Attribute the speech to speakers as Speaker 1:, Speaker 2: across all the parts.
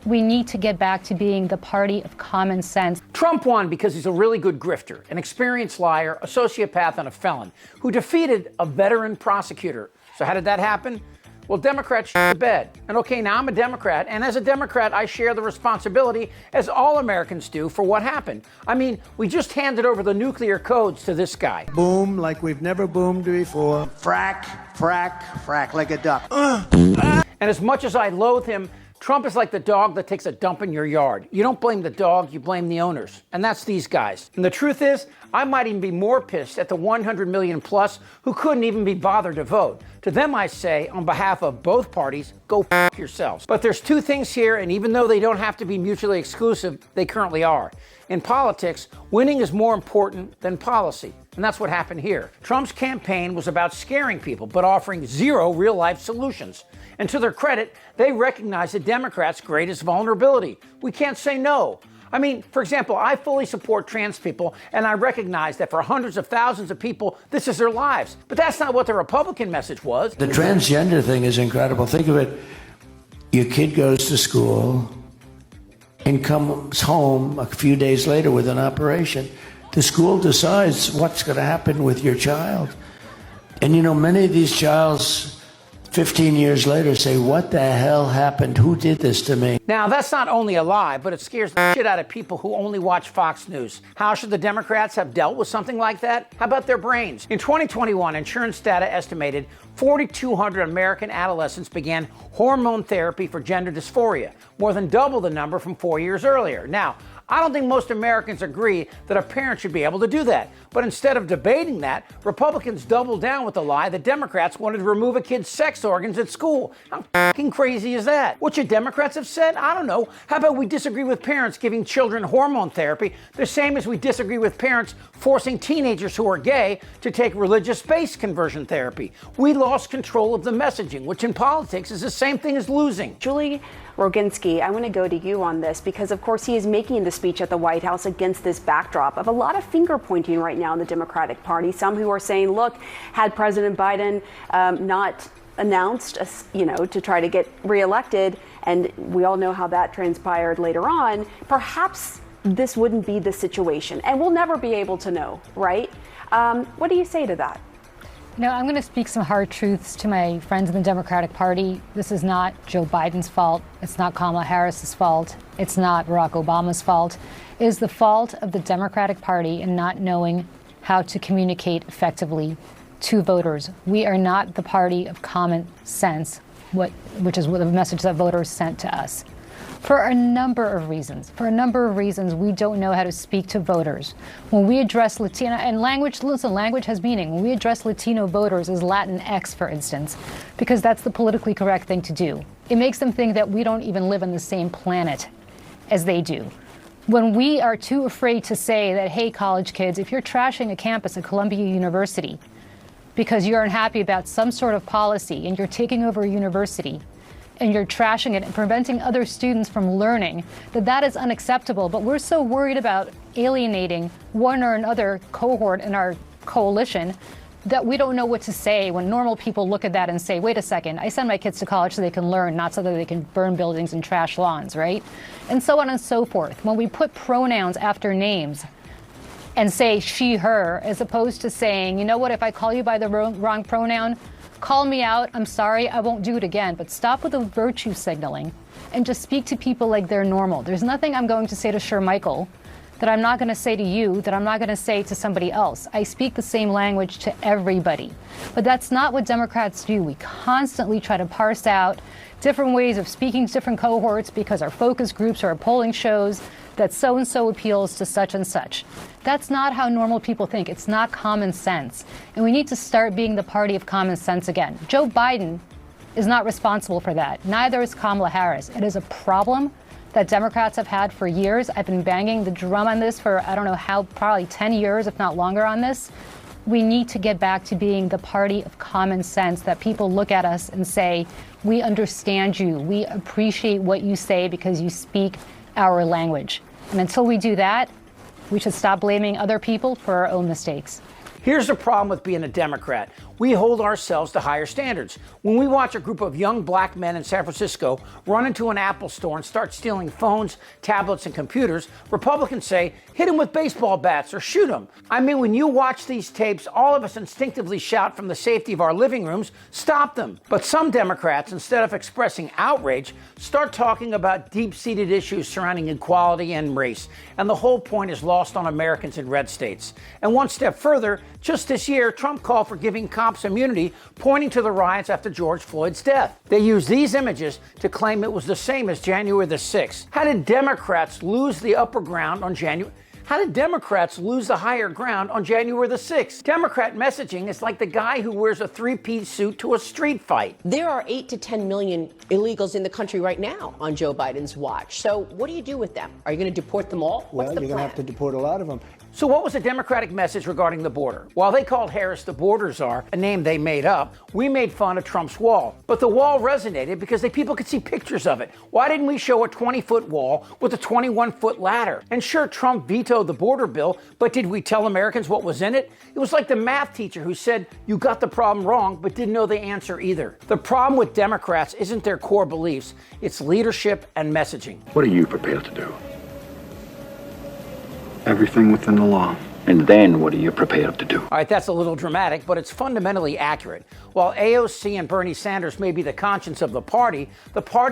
Speaker 1: We need to get back to being the party of common sense.
Speaker 2: Trump won because he's a really good grifter, an experienced liar, a sociopath, and a felon who defeated a veteran prosecutor. So how did that happen? Well, Democrats shit the bed. And okay, now I'm a Democrat, and as a Democrat, I share the responsibility, as all Americans do, for what happened. I mean, we just handed over the nuclear codes to this guy.
Speaker 3: Boom like we've never boomed before.
Speaker 4: Frack, frack, frack like a duck.
Speaker 2: And as much as I loathe him, Trump is like the dog that takes a dump in your yard. You don't blame the dog, you blame the owners. And that's these guys. And the truth is, I might even be more pissed at the 100 million plus who couldn't even be bothered to vote. To them, I say, on behalf of both parties, go f yourselves. But there's two things here, and even though they don't have to be mutually exclusive, they currently are. In politics, winning is more important than policy. And that's what happened here. Trump's campaign was about scaring people, but offering zero real-life solutions. And to their credit, they recognize the Democrats' greatest vulnerability. We can't say no. I mean, for example, I fully support trans people, and I recognize that for hundreds of thousands of people, this is their lives. But that's not what the Republican message was.
Speaker 3: The transgender thing is incredible. Think of it. Your kid goes to school and comes home a few days later with an operation. The school decides what's going to happen with your child. And you know, many of these childs 15 years later say, what the hell happened? Who did this to me?
Speaker 2: Now, that's not only a lie, but it scares the shit out of people who only watch Fox News. How should the Democrats have dealt with something like that? How about their brains? In 2021, insurance data estimated 4,200 American adolescents began hormone therapy for gender dysphoria, more than double the number from 4 years earlier. Now, I don't think most Americans agree that a parent should be able to do that. But instead of debating that, Republicans doubled down with the lie that Democrats wanted to remove a kid's sex organs at school. How fucking crazy is that? What should Democrats have said? I don't know. How about we disagree with parents giving children hormone therapy, the same as we disagree with parents forcing teenagers who are gay to take religious-based conversion therapy? We lost control of the messaging, which in politics is the same thing as losing.
Speaker 5: Julie Roginski, I want to go to you on this because, of course, he is making the speech at the White House against this backdrop of a lot of finger pointing right now in the Democratic Party. Some who are saying, look, had President Biden not announced, to try to get reelected, and we all know how that transpired later on, perhaps this wouldn't be the situation. And we'll never be able to know, right? What do you say to that?
Speaker 1: I'm going to speak some hard truths to my friends in the Democratic Party. This is not Joe Biden's fault. It's not Kamala Harris's fault. It's not Barack Obama's fault. It is the fault of the Democratic Party in not knowing how to communicate effectively to voters. We are not the party of common sense, which is what the message that voters sent to us. For a number of reasons. We don't know how to speak to voters. When we address Latino, and language has meaning. When we address Latino voters as Latinx, for instance, because that's the politically correct thing to do. It makes them think that we don't even live on the same planet as they do. When we are too afraid to say that, hey, college kids, if you're trashing a campus at Columbia University because you're unhappy about some sort of policy and you're taking over a university, and you're trashing it and preventing other students from learning, that is unacceptable. But we're so worried about alienating one or another cohort in our coalition that we don't know what to say when normal people look at that and say, wait a second, I send my kids to college so they can learn, not so that they can burn buildings and trash lawns, right? And so on and so forth. When we put pronouns after names and say she, her, as opposed to saying, you know what, if I call you by the wrong pronoun, call me out, I'm sorry, I won't do it again. But stop with the virtue signaling and just speak to people like they're normal. There's nothing I'm going to say to Shermichael that I'm not going to say to you, that I'm not going to say to somebody else. I speak the same language to everybody. But that's not what Democrats do. We constantly try to parse out different ways of speaking to different cohorts because our focus groups or our polling shows that so-and-so appeals to such and such. That's not how normal people think. It's not common sense. And we need to start being the party of common sense again. Joe Biden is not responsible for that. Neither is Kamala Harris. It is a problem that Democrats have had for years. I've been banging the drum on this for, I don't know how, probably 10 years, if not longer on this. We need to get back to being the party of common sense, that people look at us and say, we understand you. We appreciate what you say because you speak our language. And until we do that, we should stop blaming other people for our own mistakes.
Speaker 2: Here's the problem with being a Democrat. we hold ourselves to higher standards. When we watch a group of young black men in San Francisco run into an Apple store and start stealing phones, tablets, and computers, Republicans say, hit them with baseball bats or shoot them. I mean, when you watch these tapes, all of us instinctively shout from the safety of our living rooms, stop them. But some Democrats, instead of expressing outrage, start talking about deep-seated issues surrounding equality and race. And the whole point is lost on Americans in red states. And one step further, just this year, Trump called for giving cops immunity, pointing to the riots after George Floyd's death. They used these images to claim it was the same as January the 6th. How did Democrats lose the upper ground on January? How did Democrats lose the higher ground on January the 6th? Democrat messaging is like the guy who wears a three-piece suit to a street fight.
Speaker 6: There are 8 to 10 million illegals in the country right now on Joe Biden's watch. So what do you do with them? Are you going to deport them all?
Speaker 3: Well, you're going to have to deport a lot of them.
Speaker 2: So what was the Democratic message regarding the border? While they called Harris the border czar, a name they made up, we made fun of Trump's wall. But the wall resonated because people could see pictures of it. Why didn't we show a 20-foot wall with a 21-foot ladder? And sure, Trump vetoed the border bill, but did we tell Americans what was in it? It was like the math teacher who said, you got the problem wrong, but didn't know the answer either. The problem with Democrats isn't their core beliefs, it's leadership and messaging.
Speaker 7: What are you prepared to do? Everything within the law.
Speaker 8: And then what are you prepared to do?
Speaker 2: All right, that's a little dramatic, but it's fundamentally accurate. While AOC and Bernie Sanders may be the conscience of the party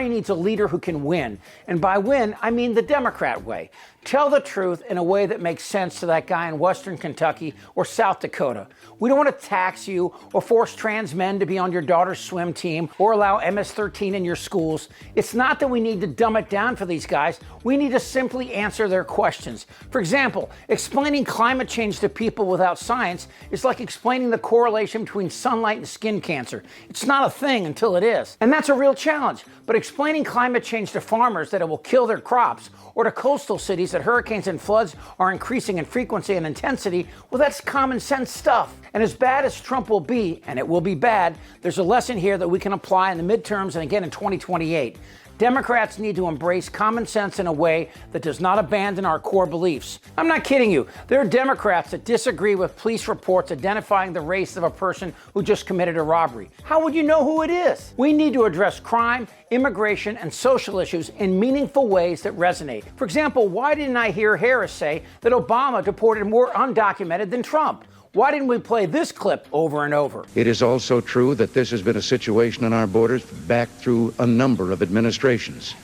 Speaker 2: needs a leader who can win. And by win, I mean the Democrat way. Tell the truth in a way that makes sense to that guy in Western Kentucky or South Dakota. We don't want to tax you or force trans men to be on your daughter's swim team or allow MS-13 in your schools. It's not that we need to dumb it down for these guys. We need to simply answer their questions. For example, explaining climate change to people without science is like explaining the correlation between sunlight and skin cancer. It's not a thing until it is. And that's a real challenge. But explaining climate change to farmers that it will kill their crops, or to coastal cities that hurricanes and floods are increasing in frequency and intensity, well, that's common sense stuff. And as bad as Trump will be, and it will be bad, there's a lesson here that we can apply in the midterms and again in 2028. Democrats need to embrace common sense in a way that does not abandon our core beliefs. I'm not kidding you. There are Democrats that disagree with police reports identifying the race of a person who just committed a robbery. How would you know who it is? We need to address crime, immigration, and social issues in meaningful ways that resonate. For example, why didn't I hear Harris say that Obama deported more undocumented than Trump? Why didn't we play this clip over and over?
Speaker 8: It is also true that this has been a situation on our borders back through a number of administrations.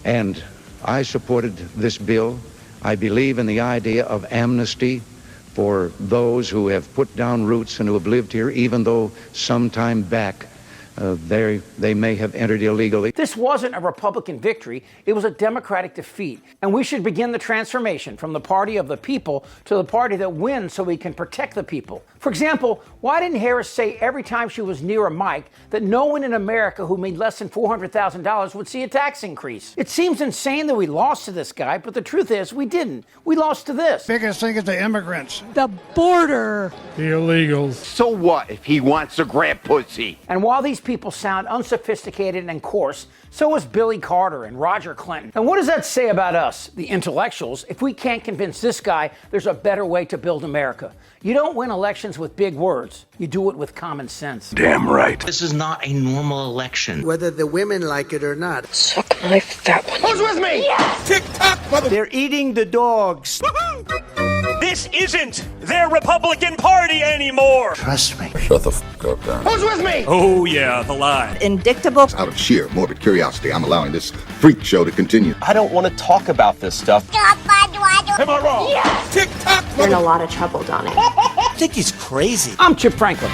Speaker 8: And I supported this bill. I believe in the idea of amnesty for those who have put down roots and who have lived here, even though some time back they may have entered illegally.
Speaker 2: This wasn't a Republican victory. It was a Democratic defeat. And we should begin the transformation from the party of the people to the party that wins so we can protect the people. For example, why didn't Harris say every time she was near a mic that no one in America who made less than $400,000 would see a tax increase? It seems insane that we lost to this guy, but the truth is we didn't. We lost to this.
Speaker 9: Biggest thing is the immigrants.
Speaker 10: The border.
Speaker 9: The illegals.
Speaker 11: So what if he wants to grab pussy?
Speaker 2: And while these people sound unsophisticated and coarse, so is Billy Carter and Roger Clinton. And what does that say about us, the intellectuals, if we can't convince this guy there's a better way to build America? You don't win elections with big words. You do it with common sense.
Speaker 11: Damn right.
Speaker 12: This is not a normal election.
Speaker 4: Whether the women like it or not.
Speaker 10: Suck my fat one.
Speaker 11: Who's with me? Yes! Tick-tock, mother...
Speaker 4: They're eating the dogs.
Speaker 13: This isn't their Republican Party anymore.
Speaker 4: Trust me.
Speaker 11: Shut the f*** up, Dan. Who's with me?
Speaker 13: Oh, yeah, the lie.
Speaker 10: Indictable.
Speaker 7: Out of sheer morbid curiosity, I'm allowing this freak show to continue.
Speaker 13: I don't want to talk about this stuff.
Speaker 11: Am I wrong?
Speaker 13: Yes!
Speaker 11: Tick-tock,
Speaker 5: You're in a lot of trouble, Donnie.
Speaker 4: I think he's crazy.
Speaker 2: I'm Chip Franklin.